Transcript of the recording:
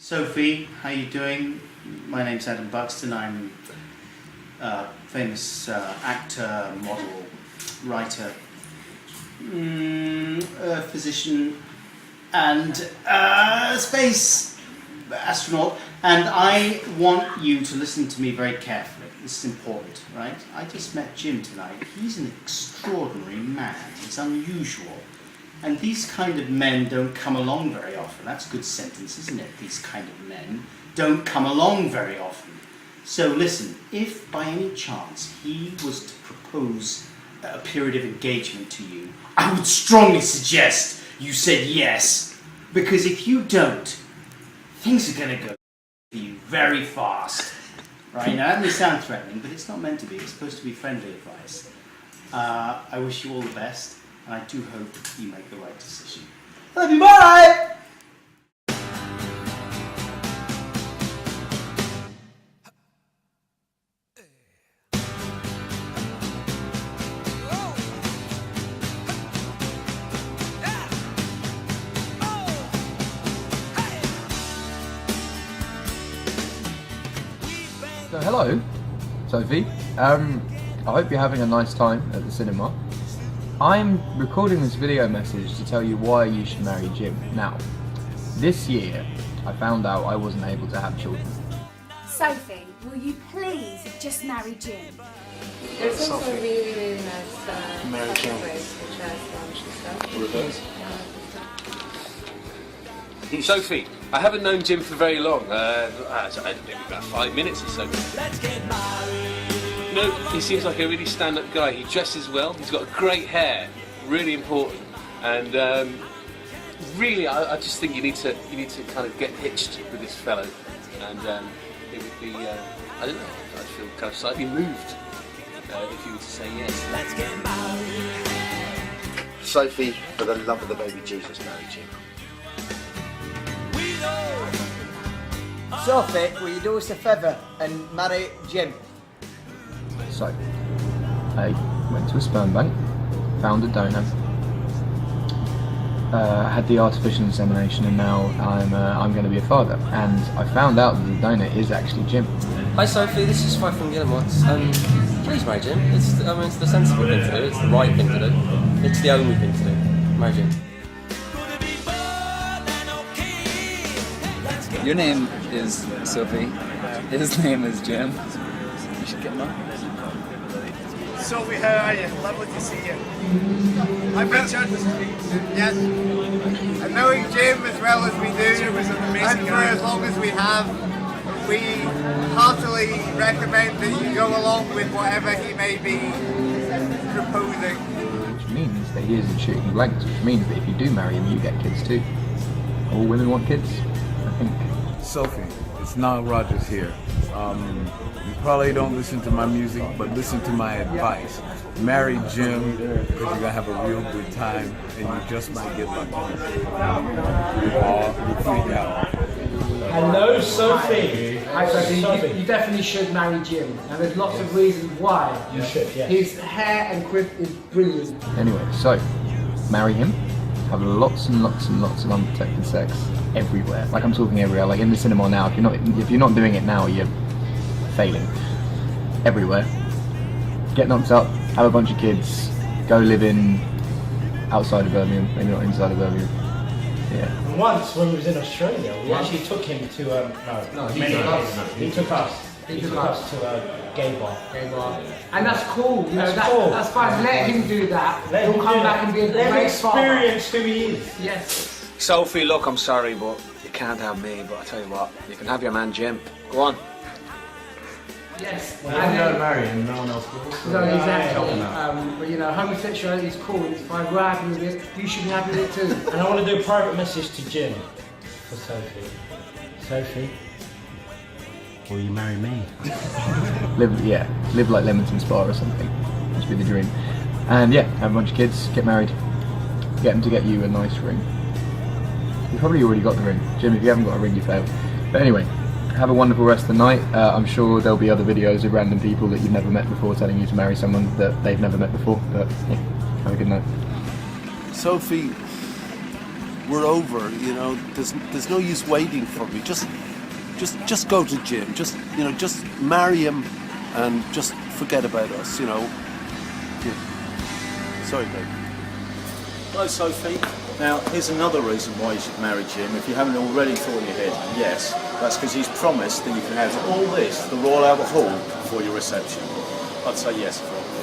Sophie, how you doing? My name's Adam Buxton. I'm a famous actor, model, writer, physician, and space astronaut. And I want you to listen to me very carefully. This is important, right? I just met Jim tonight. He's an extraordinary man. He's unusual. And these kind of men don't come along very often. That's a good sentence, isn't it? These kind of men don't come along very often. So listen, if by any chance he was to propose a period of engagement to you, I would strongly suggest you said yes. Because if you don't, things are going to go for you very fast. Right? Now that may sound threatening, but it's not meant to be. It's supposed to be friendly advice. I wish you all the best. And I do hope you make the right decision. Love you, bye! So hello, Sophie. I hope you're having a nice time at the cinema. I'm recording this video message to tell you why you should marry Jim. Now, this year, I found out I wasn't able to have children. Sophie, will you please just marry Jim? There's also a really nice Marry Jim. place which has lunch and stuff. Reverse. Sophie, I haven't known Jim for very long. Maybe about 5 minutes or so. No, he seems like a really stand-up guy. He dresses well. He's got great hair, really important. And really, I just think you need to kind of get hitched with this fellow. And it would be, I don't know. I'd feel kind of slightly moved if you were to say yes. Let's get married. Sophie, for the love of the baby Jesus, marry Jim. Sophie, will you do us a favour and marry Jim? So, I went to a sperm bank, found a donor, had the artificial insemination, and now I'm going to be a father. And I found out that the donor is actually Jim. Hi Sophie, this is Sophie from Guillemot's. Please marry Jim. It's the sensible thing to do. It's the right thing to do. It's the only thing to do. Marry Jim. Your name is Sophie. His name is Jim. You should get married. Sophie, how are you? Lovely to see you. I'm Richard. Yes. And knowing Jim as well as we do, Jim is an amazing guy. For as long as we have, we heartily recommend that you go along with whatever he may be proposing. Which means that he isn't shooting blanks, which means that if you do marry him, you get kids too. All women want kids, I think. Sophie, it's Nile Rodgers here. You probably don't listen to my music, but listen to my advice. Marry Jim, because you're going to have a real good time, and you just might get lucky. You freak out. Hello, Sophie. Hi, Sophie. You definitely should marry Jim. And there's lots of reasons why. You should, yeah. His hair and quiff is brilliant. Anyway, so, marry him, have lots and lots and lots of unprotected sex everywhere. Like I'm talking everywhere, like in the cinema now. If you're not doing it now, you're failing. Everywhere. Get knocked up, have a bunch of kids, go live outside of Birmingham, maybe not inside of Birmingham. Yeah. And once when we was in Australia, we actually took him to he took us to a gay bar. And that's cool, you know, cool. That's fine. Let him do that. He'll come back and be a Let him great father. experience who he is. Yes. Sophie, look, I'm sorry, but you can't have me. But I tell you what, you can have your man Jim. Go on. Yes. Well, I'm going to marry him, no one else will. No, exactly. But you know, homosexuality is cool. It's fine. We're happy with it. You should be happy with it too. And I want to do a private message to Jim for Sophie. Sophie, will you marry me? Live like Leamington Spa or something. Must be the dream. And yeah, have a bunch of kids, get married, get them to get you a nice ring. You probably already got the ring. Jim, if you haven't got a ring, you failed. But anyway, have a wonderful rest of the night. I'm sure there'll be other videos of random people that you've never met before telling you to marry someone that they've never met before. But yeah, have a good night. Sophie, we're over. You know, there's no use waiting for me. Just go to Jim. Just marry him, and just forget about us. You know. Yeah. Sorry, babe. Hello, Sophie. Now, here's another reason why you should marry Jim. If you haven't already thought in your head, yes, that's because he's promised that you can have all this, the Royal Albert Hall, for your reception. I'd say yes, Phil.